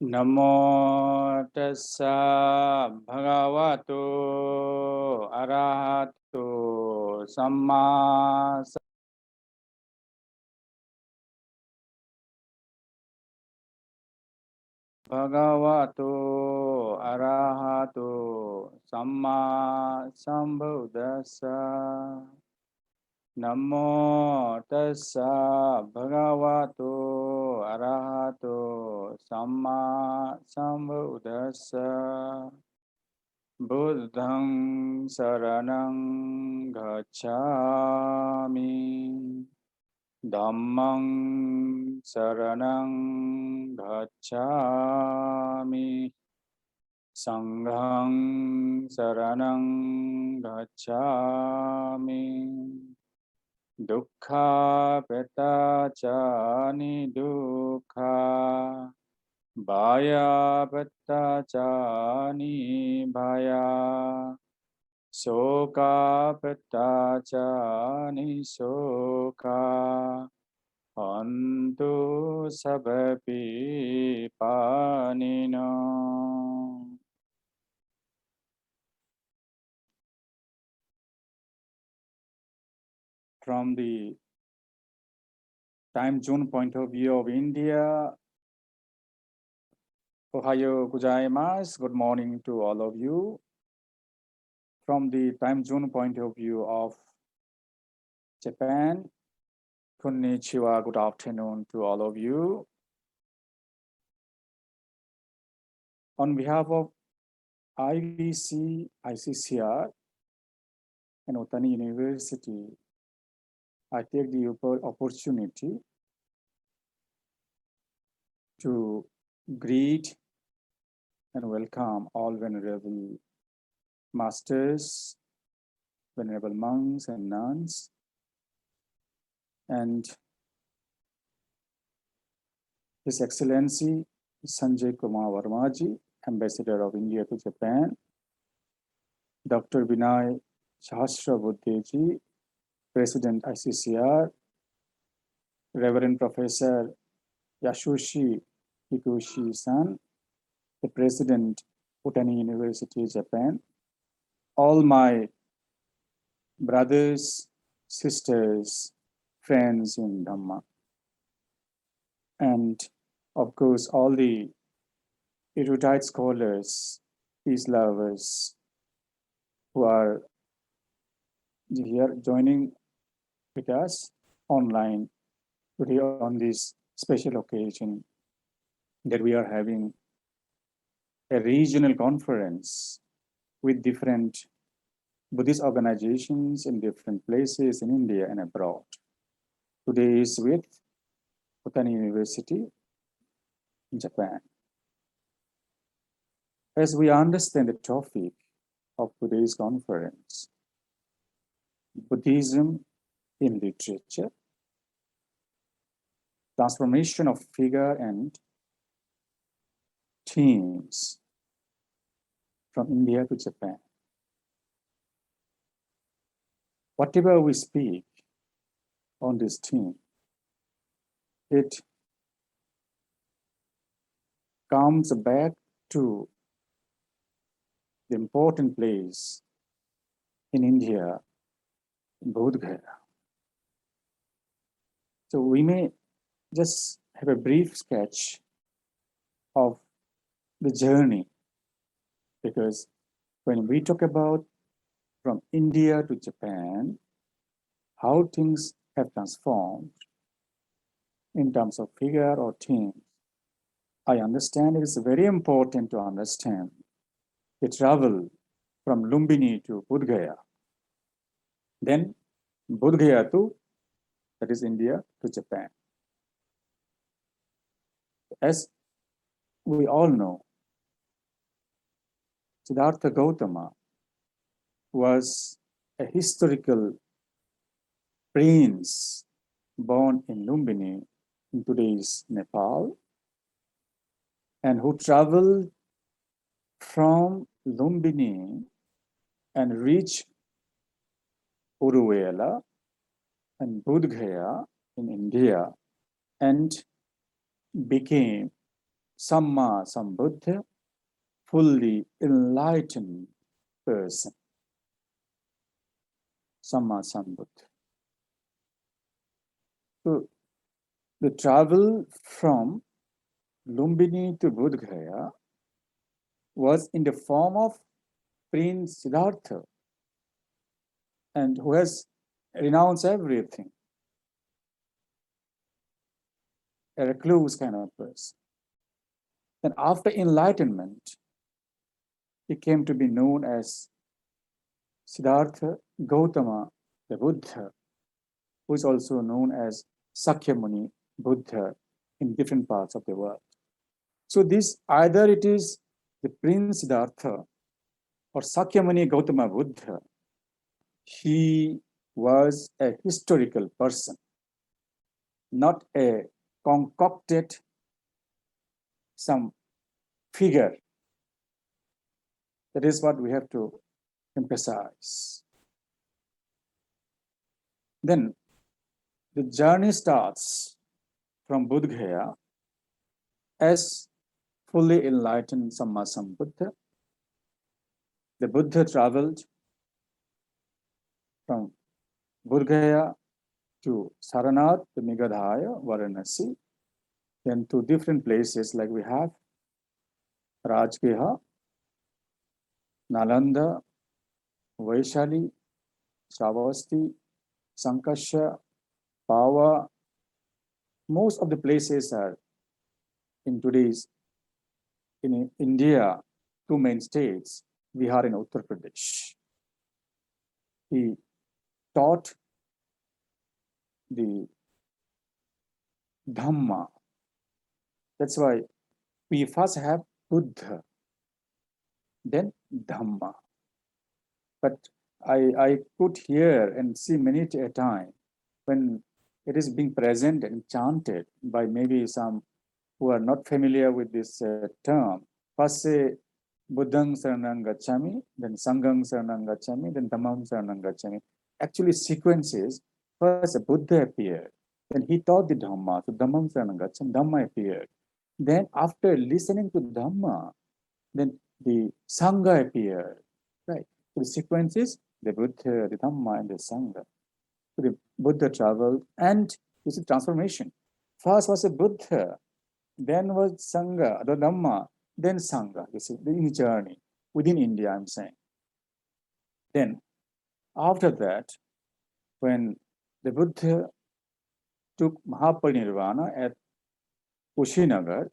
Namo tassa bhagavato arahato samma bhagavato arahato samma sambuddhassa. Namo tassa bhagavato arahato samma sambuddhassa. Buddhang saranang gacchami. Dhammang saranang gacchami. Sanghang saranang gacchami. Dukkha petacani dukkha. Bhaya petacani bhaya. Soka petacani soka. Antu sabapi panino. From the time zone point of view of India, Ohayo gozaimasu. Good morning to all of you. From the time zone point of view of Japan, konnichiwa, good afternoon to all of you. On behalf of IBC, ICCR, and Otani University, I take the opportunity to greet and welcome all venerable masters, venerable monks and nuns, and His Excellency Sanjay Kumar Varmaji, Ambassador of India to Japan, Dr. Vinay Sahasrabuddheji, President ICCR, Reverend Professor Yasushi Hikoshi-san, the President, Otani University, Japan, all my brothers, sisters, friends in Dhamma, and of course all the erudite scholars, peace lovers who are here joining with us online today on this special occasion that we are having a regional conference with different Buddhist organizations in different places in India and abroad. Today is with Otani University in Japan. As we understand the topic of today's conference, Buddhism in literature, transformation of figure and themes from India to Japan. Whatever we speak on this theme, it comes back to the important place in India, Bodh Gaya. So we may just have a brief sketch of the journey, because when we talk about from India to Japan, how things have transformed in terms of figure or theme, I understand it is very important to understand the travel from Lumbini to Bodh Gaya, then Bodh Gaya to, that is India, to Japan. As we all know, Siddhartha Gautama was a historical prince born in Lumbini in today's Nepal, and who traveled from Lumbini and reached Uruvela and Bodh Gaya in India and became Samma Sambuddha, fully enlightened person. Samma Sambuddha. So the travel from Lumbini to Bodh Gaya was in the form of Prince Siddhartha, and who has renounced everything. A recluse kind of person. And after enlightenment, he came to be known as Siddhartha Gautama, the Buddha, who is also known as Sakyamuni Buddha in different parts of the world. So this, either it is the Prince Siddhartha or Sakyamuni Gautama Buddha, he was a historical person, not a concocted some figure. That is what we have to emphasize. Then the journey starts from Bodh Gaya as fully enlightened Samma Sambuddha. The Buddha traveled from Bodh Gaya to Saranath, the Megadhaya, Varanasi, then to different places like we have Rajgeha, Nalanda, Vaishali, Shravasti, Sankasha, Pava. Most of the places are in today's, in India, two main states, Bihar and Uttar Pradesh. He taught the Dhamma. That's why we first have Buddha, then Dhamma. But I could hear and see many a time when it is being present and chanted by maybe some who are not familiar with this term. First say Buddhang Saranang Gacchami, then Sanghang Saranang Gacchami, then Dhammam Saranang Gacchami. Actually sequences, first a Buddha appeared, then he taught the Dhamma, so Dhammam Saranang Gacchami, Dhamma appeared. Then after listening to Dhamma, then the Sangha appeared, right? So the sequence is the Buddha, the Dhamma, and the Sangha. So the Buddha traveled, and this is transformation. First was a Buddha, then was Sangha, the Dhamma, then Sangha. This is the journey within India, I'm saying. Then, after that, when the Buddha took Mahaparinirvana at Kushinagar,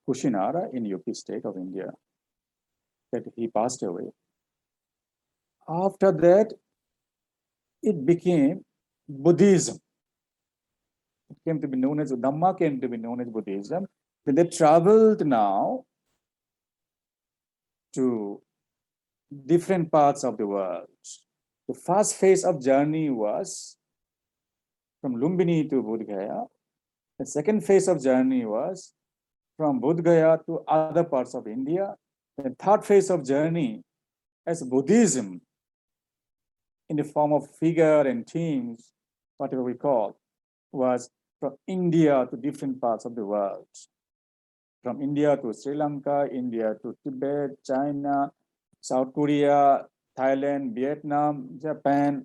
Kushinara in UP state of India, that he passed away. After that, it became Buddhism. It came to be known as Dhamma, came to be known as Buddhism. Then they traveled now to different parts of the world. The first phase of journey was from Lumbini to Bodh Gaya. The second phase of journey was from Bodh Gaya to other parts of India. The third phase of journey as Buddhism in the form of figure and themes, whatever we call, was from India to different parts of the world. From India to Sri Lanka, India to Tibet, China, South Korea, Thailand, Vietnam, Japan,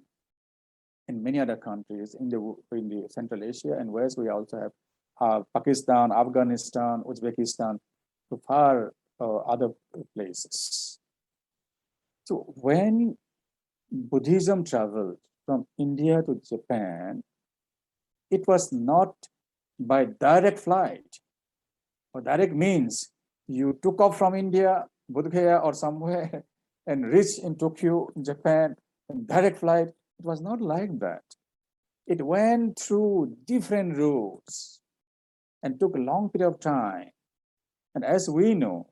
and many other countries in the Central Asia and West. We also have Pakistan, Afghanistan, Uzbekistan, to far other places. So when Buddhism traveled from India to Japan, it was not by direct flight or direct means. You took off from India, Bodh Gaya or somewhere, and reached in Tokyo, Japan, and direct flight. It was not like that. It went through different routes and took a long period of time. And as we know,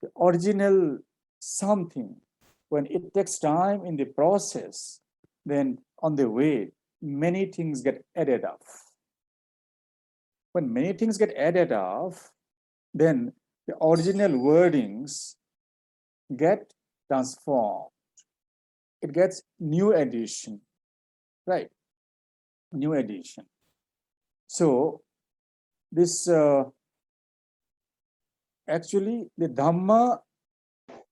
the original something, when it takes time in the process, then on the way, many things get added up. When many things get added up, then the original wordings get transformed. It gets new edition, right? New edition. So this actually the Dhamma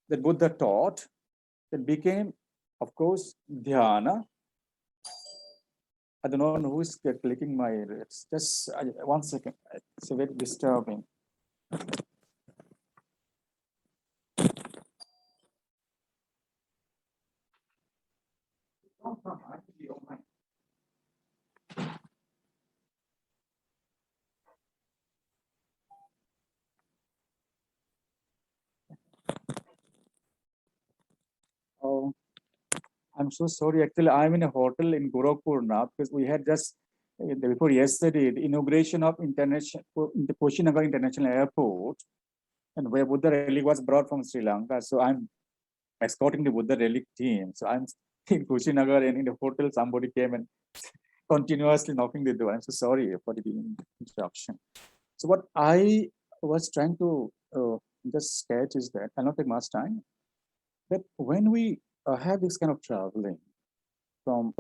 that Buddha taught that became, of course, dhyana. I don't know who is clicking my ears. Just 1 second. It's very disturbing. Oh, I'm so sorry. Actually, I'm in a hotel in Gorakhpur now because we had just before yesterday the inauguration of the Kushinagar International Airport, and where Buddha relic was brought from Sri Lanka. So I'm escorting the Buddha relic team. So I'm in Kushinagar and in the hotel. Somebody came and continuously knocking the door. I'm so sorry for the interruption. So what I was trying to just sketch is that I'll not take much time. That when we have this kind of traveling from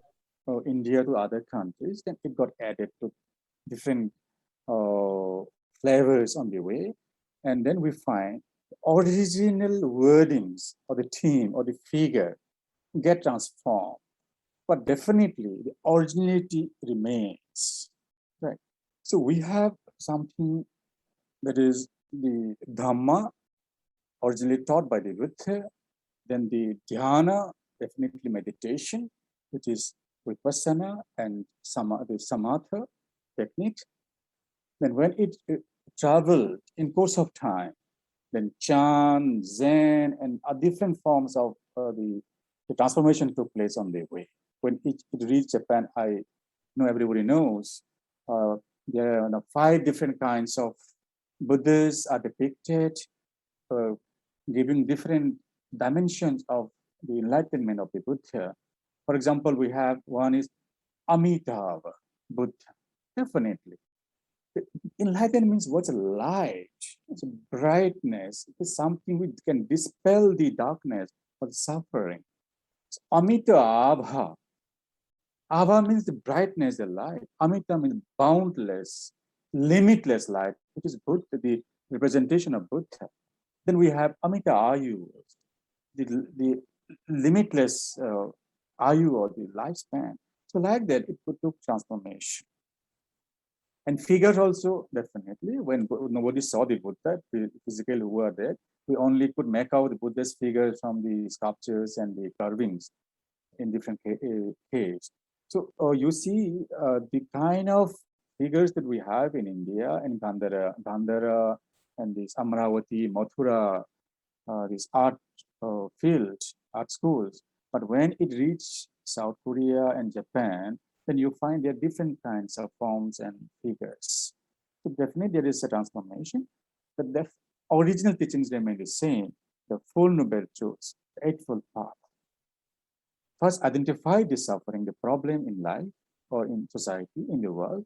India to other countries, then it got added to different flavors on the way. And then we find original wordings or the theme or the figure get transformed. But definitely the originality remains, right? So we have something that is the Dhamma, originally taught by the Buddha, then the Dhyana, definitely meditation, which is Vipassana and the Samatha technique. Then when it traveled in course of time, then Chan, Zen, and different forms of the transformation took place on their way. When it reached Japan, I know everybody knows, there are 5 different kinds of Buddhas are depicted, giving different dimensions of the enlightenment of the Buddha. For example, we have one is Amitabha Buddha, definitely. Enlightenment means what's a light, it's a brightness, it's something which can dispel the darkness or the suffering. So, Amitabha. Abha means the brightness, the light. Amita means boundless, limitless light, which is Buddha, the representation of Buddha. Then we have Amita Ayu, the limitless Ayu or the lifespan. So like that, it took transformation. And figures also, definitely, when nobody saw the Buddha, physically who were there, we only could make out the Buddha's figures from the sculptures and the carvings in different caves. So you see the kind of figures that we have in India and Gandhara and this Amravati, Mathura, these art fields, art schools. But when it reached South Korea and Japan, then you find there are different kinds of forms and figures. So definitely there is a transformation, but the original teachings remain the same. The Four Noble Truths, the Eightfold Path. First, identify the suffering, the problem in life or in society, in the world.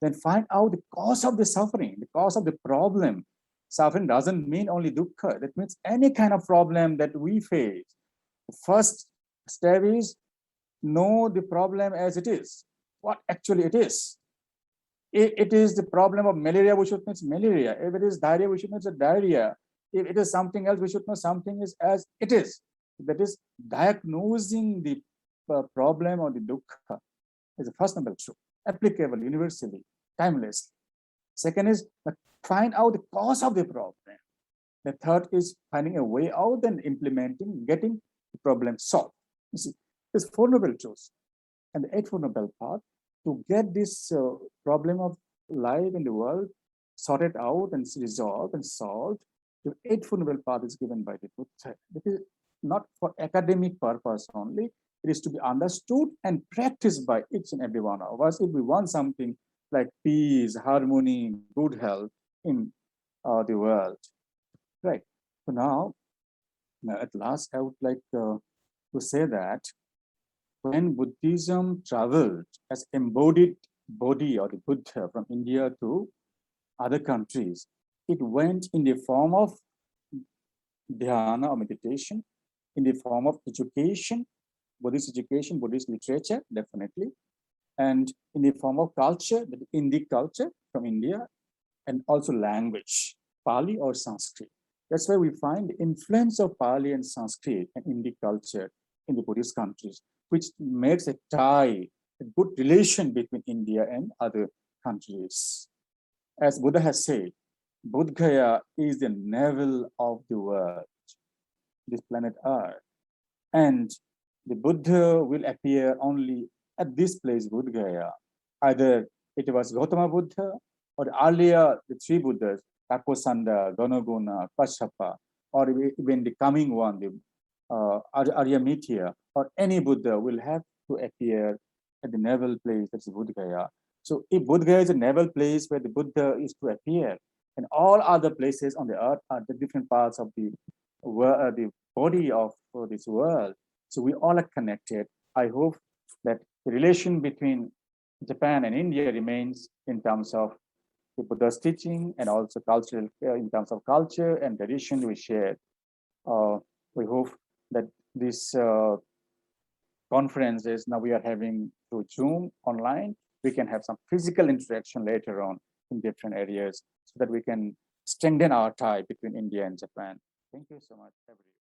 Then find out the cause of the suffering, the cause of the problem. Suffering doesn't mean only dukkha. That means any kind of problem that we face. The first step is know the problem as it is, what actually it is. If it is the problem of malaria, we should know it's malaria. If it is diarrhea, we should know it's a diarrhea. If it is something else, we should know something is as it is. That is diagnosing the problem or the dukkha is the first noble truth, applicable universally, timeless. Second is find out the cause of the problem. The third is finding a way out and implementing, getting the problem solved. You see, there's Four Noble Truths and the Eightfold Noble Path to get this problem of life in the world sorted out and resolved and solved. The Eightfold Noble Path is given by the Buddha. It is not for academic purpose only. It is to be understood and practiced by each and every one of us if we want something like peace, harmony, good health in the world. Right. So now, at last, I would like to say that when Buddhism traveled as embodied body or the Buddha from India to other countries, it went in the form of dhyana or meditation, in the form of education, Buddhist literature, definitely, and in the form of culture, the Indic culture from India, and also language. Pali or Sanskrit. That's why we find the influence of Pali and Sanskrit and Indic culture in the Buddhist countries, which makes a tie, a good relation between India and other countries. As Buddha has said, Bodh Gaya is the navel of the world, this planet Earth. And the Buddha will appear only at this place, Bodh Gaya. Either it was Gautama Buddha or earlier the three Buddhas, Kakosanda, Ganogona, Kashyapa, or even the coming one, the Aryamitya, or any Buddha will have to appear at the navel place, that's Bodh Gaya. So if Bodh Gaya is a navel place where the Buddha is to appear, and all other places on the earth are the different parts of the body of this world. So we all are connected. I hope that the relation between Japan and India remains in terms of the Buddha's teaching and also cultural, in terms of culture and tradition we share. We hope that this conferences now we are having through Zoom online, we can have some physical interaction later on in different areas so that we can strengthen our tie between India and Japan. Thank you so much, everyone.